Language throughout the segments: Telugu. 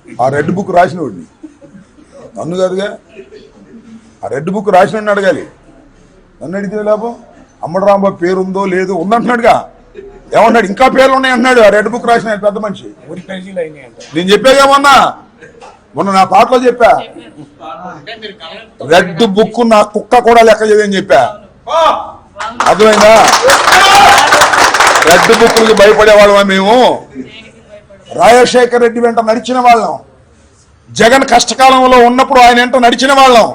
ఆ రెడ్ బుక్ రాసినవాడిని, నన్ను కాదుగా. ఆ రెడ్ బుక్ రాసినవాడిని అడగాలి. నన్ను అడిగితే లాభం? అమ్మడు రాంబాబు పేరు ఉందో లేదో ఉందంటున్నాడుగా. ఏమన్నాడు? ఇంకా పేర్లు ఉన్నాయి అన్నాడు. ఆ రెడ్ బుక్ రాసిన పెద్ద మనిషి. నేను చెప్పాగా మొన్న నా పాటలో చెప్పా, రెడ్ బుక్ నా కుక్క కూడా లెక్క చేయదని చెప్పా. అర్థమైందా? రెడ్ బుక్కి భయపడేవాళ్ళమా మేము? రాజశేఖర్ రెడ్డి వెంట నడిచిన వాళ్ళం, జగన్ కష్టకాలంలో ఉన్నప్పుడు ఆయన వెంట నడిచిన వాళ్ళం,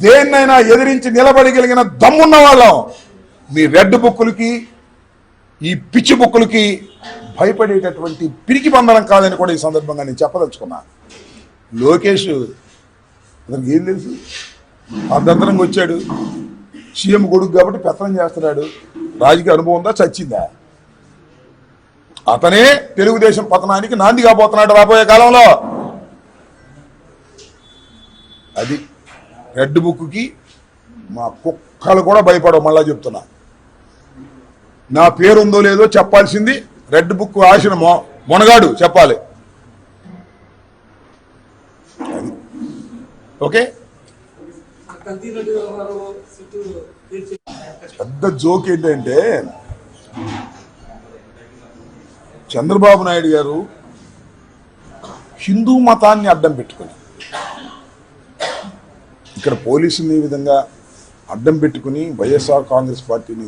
దేన్నైనా ఎదిరించి నిలబడగలిగిన దమ్మున్న వాళ్ళం. మీ రెడ్ బుక్కులకి ఈ పిచ్చి బుక్కులకి భయపడేటటువంటి పిరికి బంధనం కాదని కూడా ఈ సందర్భంగా నేను చెప్పదలుచుకున్నా. లోకేష్ అతనికి ఏం తెలుసు? అర్ధంతరంగా వచ్చాడు, సీఎం కొడుకు కాబట్టి పెత్తనం చేస్తున్నాడు. రాజకీయ అనుభవం ఉందా? చచ్చిందా? అతనే తెలుగుదేశం పతనానికి నాంది కాబోతున్నాడు రాబోయే కాలంలో. అది రెడ్ బుక్కి మా కుక్కలు కూడా భయపడవు. మళ్ళా చెప్తున్నా, నా పేరు ఉందో లేదో చెప్పాల్సింది రెడ్ బుక్ రాసిన మొనగాడు చెప్పాలి. అది ఓకే. పెద్ద జోక్ ఏంటంటే, చంద్రబాబు నాయుడు గారు హిందూ మతాన్ని అడ్డం పెట్టుకుని, ఇక్కడ పోలీసుని ఈ విధంగా అడ్డం పెట్టుకుని వైఎస్ఆర్ కాంగ్రెస్ పార్టీని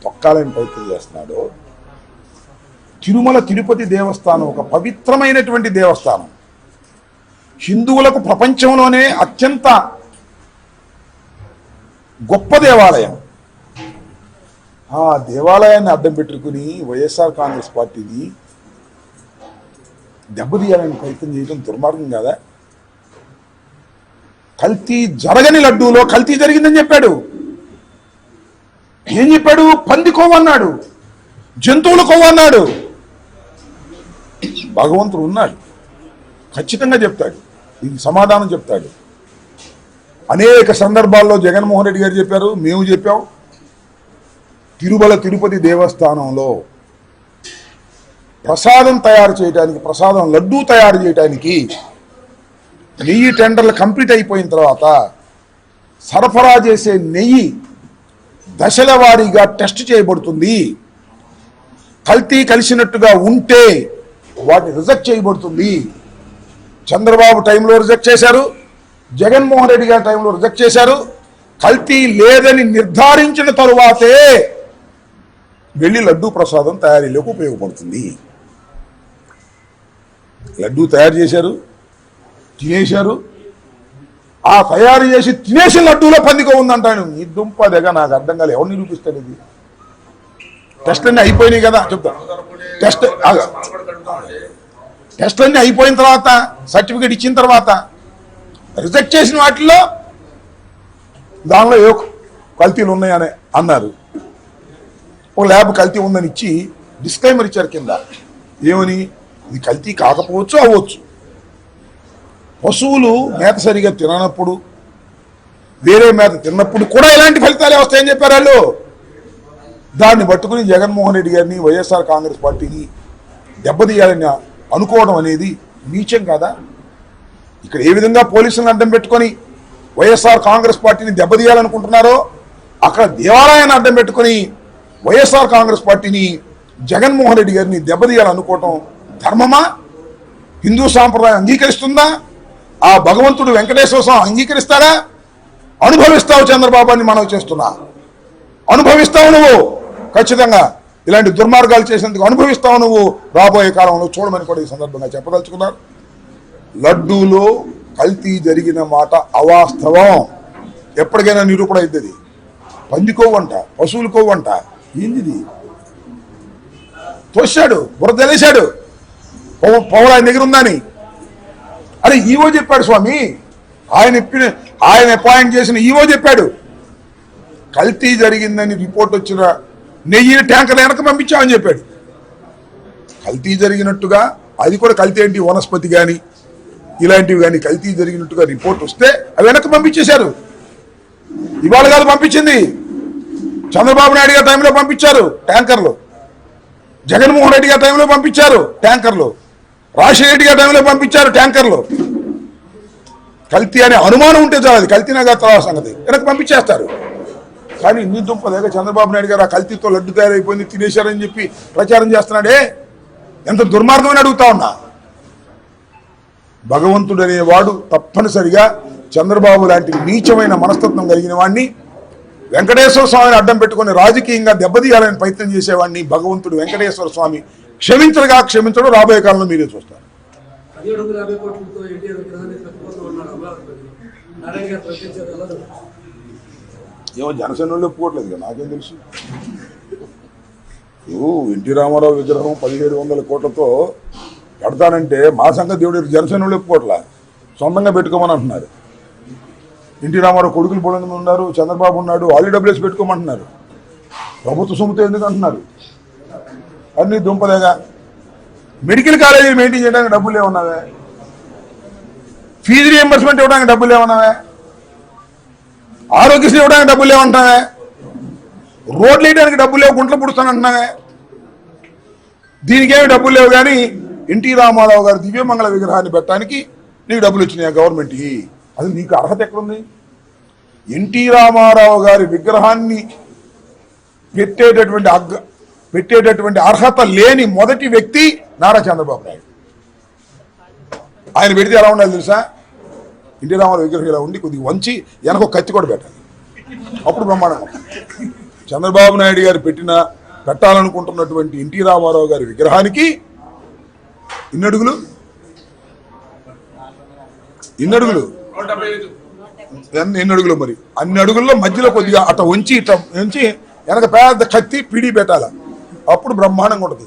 తొక్కాలని ప్రయత్నం చేస్తున్నాడు. తిరుమల తిరుపతి దేవస్థానం ఒక పవిత్రమైనటువంటి దేవస్థానం, హిందువులకు ప్రపంచంలోనే అత్యంత గొప్ప దేవాలయం. ఆ దేవాలయాన్ని అడ్డం పెట్టుకుని వైఎస్ఆర్ కాంగ్రెస్ పార్టీని దెబ్బతీయాలని ప్రయత్నం చేయడం దుర్మార్గం కాదా? కల్తీ జరగని లడ్డూలో కల్తీ జరిగిందని చెప్పాడు. ఏం చెప్పాడు? పంది కొవ్వన్నాడు, జంతువుల కొవ్వన్నాడు. భగవంతుడు ఉన్నాడు, ఖచ్చితంగా చెప్తాడు, దీనికి సమాధానం చెప్తాడు. అనేక సందర్భాల్లో జగన్మోహన్ రెడ్డి గారు చెప్పారు, మేము చెప్పాం. తిరుమల తిరుపతి దేవస్థానంలో ప్రసాదం తయారు చేయడానికి, ప్రసాదం లడ్డూ తయారు చేయడానికి నెయ్యి టెండర్లు కంప్లీట్ అయిపోయిన తర్వాత సరఫరా చేసే నెయ్యి దశల వారీగా టెస్ట్ చేయబడుతుంది. కల్తీ కలిసినట్టుగా ఉంటే వాటిని రిజెక్ట్ చేయబడుతుంది. చంద్రబాబు టైంలో రిజెక్ట్ చేశారు, జగన్మోహన్ రెడ్డి గారి టైంలో రిజెక్ట్ చేశారు. కల్తీ లేదని నిర్ధారించిన తరువాతే వెళ్ళి లడ్డూ ప్రసాదం తయారీలోకి ఉపయోగపడుతుంది. లడ్డూ తయారు చేశారు, తినేశారు. ఆ తయారు చేసి తినేసిన లడ్డూలో పందికో ఉందంటాను. ఈ దుంప దగ్గర నాకు అర్థం కాలేదు. ఎవరు నిరూపిస్తాడు ఇది? టెస్ట్ అన్నీ అయిపోయినాయి కదా, చెప్తా. టెస్ట్ అన్నీ అయిపోయిన తర్వాత, సర్టిఫికేట్ ఇచ్చిన తర్వాత రిజెక్ట్ చేసిన వాటిల్లో దానిలో ఏ కల్తీలు ఉన్నాయని అన్నారు. ఒక ల్యాబ్ కల్తీ ఉందని ఇచ్చి డిస్క్లైమర్ ఇచ్చారు కింద. ఏమని? ఇది కల్తీ కాకపోవచ్చు, అవ్వచ్చు. పశువులు మేత సరిగా తిననప్పుడు, వేరే మేత తిన్నప్పుడు కూడా ఇలాంటి ఫలితాలే వస్తాయని చెప్పారు వాళ్ళు. దాన్ని పట్టుకుని జగన్మోహన్ రెడ్డి గారిని, వైఎస్ఆర్ కాంగ్రెస్ పార్టీని దెబ్బతీయాలని అనుకోవడం అనేది నీచం కాదా? ఇక్కడ ఏ విధంగా పోలీసులను అడ్డం పెట్టుకొని వైఎస్ఆర్ కాంగ్రెస్ పార్టీని దెబ్బతీయాలనుకుంటున్నారో, అక్కడ దేవాలయాన్ని అడ్డం పెట్టుకుని వైఎస్ఆర్ కాంగ్రెస్ పార్టీని, జగన్మోహన్ రెడ్డి గారిని దెబ్బతీయాలనుకోవటం ధర్మమా? హిందూ సాంప్రదాయం అంగీకరిస్తుందా? ఆ భగవంతుడు వెంకటేశ్వర స్వామి అంగీకరిస్తాడా? అనుభవిస్తావు చంద్రబాబు అని మనం చేస్తున్నా. అనుభవిస్తావు నువ్వు, ఖచ్చితంగా ఇలాంటి దుర్మార్గాలు చేసేందుకు అనుభవిస్తావు నువ్వు రాబోయే కాలంలో చూడమని కూడా ఈ సందర్భంగా చెప్పదలుచుకున్నారు. లడ్డూలో కల్తీ జరిగిన మాట అవాస్తవం. ఎప్పటికైనా నిరూపణ అవుతుంది. పందికోవంట, పశువులు కొవ్వంట, ఏంది? తోశాడు, బురద తెలిసాడు, పౌర ఆయన దగ్గర ఉందని. అరే ఈవో చెప్పాడు స్వామి, ఆయన అపాయింట్ చేసిన ఈవో చెప్పాడు. కల్తీ జరిగిందని రిపోర్ట్ వచ్చిన నెయ్యి ట్యాంకర్ వెనక పంపించామని చెప్పాడు. కల్తీ జరిగినట్టుగా, అది కూడా కల్తీ ఏంటి, వనస్పతి కానీ ఇలాంటివి కానీ కల్తీ జరిగినట్టుగా రిపోర్ట్ వస్తే అవి వెనక్కి పంపించేశారు. ఇవాళ కాదు పంపించింది, చంద్రబాబు నాయుడు గారి టైంలో పంపించారు ట్యాంకర్లు, జగన్మోహన్ రెడ్డి గారి టైంలో పంపించారు ట్యాంకర్లు. రాజశేఖర రెడ్డి గారి టైంలో పంపించారు ట్యాంకర్లు. కల్తీ అనే అనుమానం ఉంటే చాలు, అది కల్తీనా తర్వాత సంగతి వెనక్కి పంపించేస్తారు. కానీ ఇన్ని దుంపలేక చంద్రబాబు నాయుడు గారు ఆ కల్తీతో లడ్డు తయారైపోయింది తినేశారని చెప్పి ప్రచారం చేస్తున్నాడే, ఎంత దుర్మార్గమని అడుగుతా ఉన్నా. భగవంతుడు అనేవాడు తప్పనిసరిగా చంద్రబాబు లాంటి నీచమైన మనస్తత్వం కలిగిన వాడిని, వెంకటేశ్వర స్వామిని అడ్డం పెట్టుకుని రాజకీయంగా దెబ్బతీయాలని ప్రయత్నం చేసేవాడిని భగవంతుడు వెంకటేశ్వర స్వామి క్షమించడం రాబోయే కాలంలో మీరే చూస్తారు. ఏమో జనసేన వాళ్ళు ఒప్పుకోవట్లేదు కదా, నాకేం తెలుసు. ఎన్టీ రామారావు విగ్రహం 1700 కోట్లతో పెడతానంటే మా సంగతి దేవుడు జనసేన వాళ్ళు ఒప్పుకోవట్లా, సొంతంగా పెట్టుకోమని అంటున్నారు. ఎన్టీ రామారావు కొడుకులు బోళంది ఉన్నారు, చంద్రబాబు ఉన్నాడు, వాళ్ళు డబ్బులేసి పెట్టుకోమంటున్నారు. ప్రభుత్వ సొమ్ముతో ఎందుకు అంటున్నారు? అన్ని దుంపలేగా. మెడికల్ కాలేజీలు మెయింటైన్ చేయడానికి డబ్బులు ఏమన్నావే? ఫీజు రియంబర్స్మెంట్ ఇవ్వడానికి డబ్బులు ఏమన్నావే? ఆరోగ్యశ్రీ ఇవ్వడానికి డబ్బులు ఏమంటున్నావే? రోడ్లు వేయడానికి డబ్బులు లేవు, గుంటలు పుడుస్తానంటున్నావే. దీనికేమి డబ్బులు లేవు. కానీ ఎన్టీ రామారావు గారి దివ్యమంగళ విగ్రహాన్ని పెట్టడానికి నీకు డబ్బులు వచ్చినాయి గవర్నమెంట్కి. అది నీకు అర్హత ఎక్కడుంది? ఎన్టీ రామారావు గారి విగ్రహాన్ని పెట్టేటటువంటి అర్హత లేని మొదటి వ్యక్తి నారా చంద్రబాబు నాయుడు. ఆయన పెడితే ఎలా ఉండాలి తెలుసా? ఎన్టీ రామారావు విగ్రహం ఇలా ఉండి కొద్దిగా వంచి వెనక కత్తి కూడా పెట్టాలి, అప్పుడు బ్రహ్మాండంగా. చంద్రబాబు నాయుడు గారు పెట్టాలనుకుంటున్నటువంటి ఎన్టీ రామారావు గారి విగ్రహానికి ఎన్ని అడుగులు మరి అన్ని అడుగుల్లో మధ్యలో కొద్దిగా అట్ట వంచి వెనక పెద్ద కత్తి పిడి పెట్టాల, అప్పుడు బ్రహ్మాండంగా ఉంటుంది.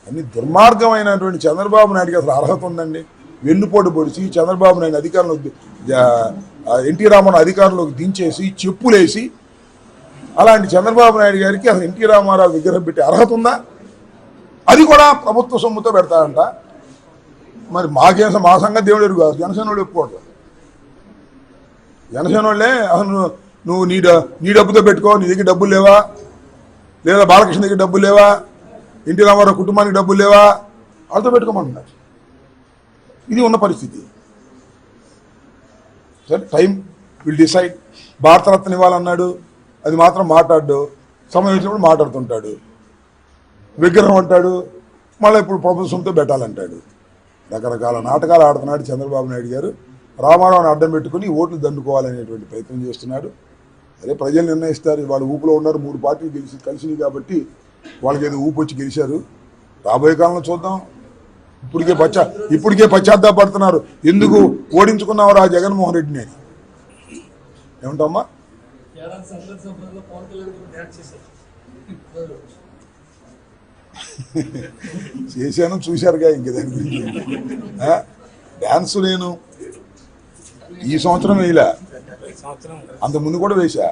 అన్ని దుర్మార్గమైనటువంటి చంద్రబాబు నాయుడుకి అసలు అర్హత ఉందండి? వెన్నుపోటు పొడిచి చంద్రబాబు నాయుడు అధికారంలోకి ఎన్టీ రామారావు అధికారంలోకి దించేసి చెప్పులేసి, అలాంటి చంద్రబాబు నాయుడు గారికి అసలు ఎన్టీ రామారావు విగ్రహం పెట్టే అర్హత ఉందా? అది కూడా ప్రభుత్వ సొమ్ముతో పెడతారంట. మరి మా సంగతి దేవుడు కాదు, జనసేన వాళ్ళు ఒప్పుకోవట్లేదు. జనసేన వాళ్ళే అసలు నువ్వు నీ డబ్బుతో పెట్టుకో, నీ దగ్గర డబ్బులు లేవా, లేదా బాలకృష్ణ దగ్గర డబ్బులు లేవా, ఎన్టీ రామారావు కుటుంబానికి డబ్బులు లేవా, వాళ్ళతో పెట్టుకోమంటున్నారు. ఇది ఉన్న పరిస్థితి. సరే, టైం విల్ డిసైడ్. భారతరత్న ఇవ్వాలన్నాడు, అది మాత్రం మాట్లాడు, సమయం వచ్చినప్పుడు మాట్లాడుతుంటాడు. విగ్రహం అంటాడు, మళ్ళీ ఇప్పుడు ప్రభుత్వంతో పెట్టాలంటాడు. రకరకాల నాటకాలు ఆడుతున్నాడు చంద్రబాబు నాయుడు గారు. రామారావుని అడ్డం పెట్టుకుని ఓట్లు దండుకోవాలనేటువంటి ప్రయత్నం చేస్తున్నాడు. అదే ప్రజలు నిర్ణయిస్తారు. వాళ్ళు ఊపులో ఉన్నారు, 3 పార్టీలు కలిసినాయి కాబట్టి వాళ్ళకి ఏదో ఊపు వచ్చి గెలిచారు. రాబోయే కాలంలో చూద్దాం. ఇప్పటికే పశ్చాత్తాపడుతున్నారు, ఎందుకు ఓడించుకున్నావు రా జగన్మోహన్ రెడ్డిని అని. ఏమంటామ్మా? చేశాను, చూశారుగా. ఇంక దాని గురించి డ్యాన్స్ నేను ఈ సంవత్సరం వేయలే, అంతకుముందు కూడా వేసా.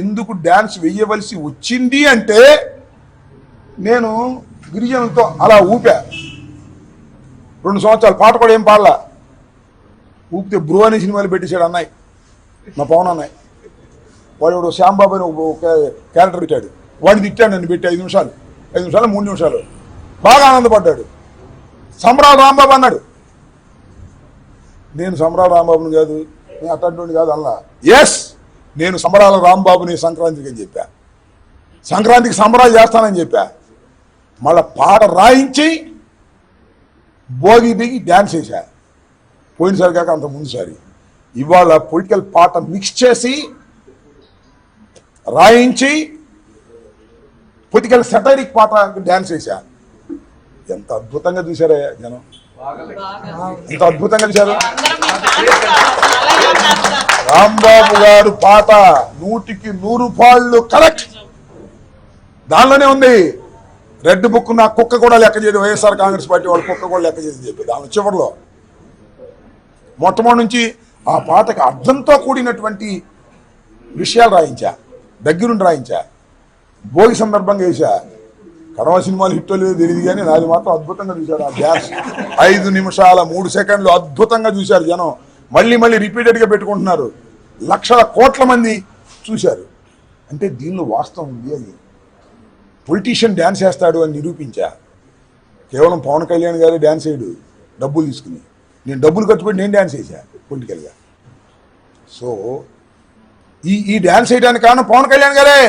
ఎందుకు డ్యాన్స్ వేయవలసి వచ్చింది అంటే, నేను గిరిజనులతో అలా ఊపా 2 సంవత్సరాలు. పాట కూడా ఏం పాడలా. ఊపితే బ్రో అనే సినిమాలు పెట్టేశాడు అన్నయ్య, మా పవన్ అన్నయ్య. వాడు శ్యాంబాబు అని ఒక క్యారెక్టర్ పెట్టాడు, వాడిని తిట్టాడు నన్ను పెట్టి 5 నిమిషాలు 3 నిమిషాలు. బాగా ఆనందపడ్డాడు. సంబరాల రాంబాబు అన్నాడు. నేను సంబరాల రాంబాబుని కాదు, నేను అట్లాంటి కాదు అన్నా. ఎస్, నేను సంబరాల రాంబాబుని సంక్రాంతికి అని చెప్పా, సంక్రాంతికి సంబరాలు చేస్తానని చెప్పా. మళ్ళా పాట రాయించి భోగి దిగి డ్యాన్స్ వేసా. పోయినసారి కాక అంత ముందుసారి. ఇవాళ పొలిటికల్ పాట మిక్స్ చేసి రాయించి పొలిటికల్ సెటైరిక్ పాట డ్యాన్స్ వేసా. ఎంత అద్భుతంగా చూశారా జనం, ఎంత అద్భుతంగా చూశారు. రాంబాబు గారు పాట 100కి 100 పాళ్ళు కరెక్ట్. దానిలోనే ఉంది. రెడ్ బుక్ నా కుక్క కూడా లెక్క చేయదు, వైఎస్ఆర్ కాంగ్రెస్ పార్టీ వాళ్ళ కుక్క కూడా లెక్క చేసి చెప్పి దాని చివరిలో మొట్టమొదటి నుంచి ఆ పాటకి అర్థంతో కూడినటువంటి విషయాలు రాయించా, దగ్గరుండి రాయించా. భోగి సందర్భంగా వేసా. కడవ సినిమాలు హిట్ లేదో తెలియదు కానీ నాది మాత్రం అద్భుతంగా చూశాడు. ఆ డ్యాన్స్ 5 నిమిషాల 3 సెకండ్లు అద్భుతంగా చూశారు జనం. మళ్ళీ రిపీటెడ్గా పెట్టుకుంటున్నారు. లక్షల కోట్ల మంది చూశారు. అంటే దీనిలో వాస్తవం ఉంది. అది పొలిటీషియన్ డ్యాన్స్ వేస్తాడు అని నిరూపించా. కేవలం పవన్ కళ్యాణ్ గారే డ్యాన్స్ వేయడు, డబ్బులు తీసుకుని. నేను డబ్బులు కట్టుబడి నేను డ్యాన్స్ వేసా పొలిటికల్గా. సో ఈ డ్యాన్స్ వేయడానికి కారణం పవన్ కళ్యాణ్ గారే.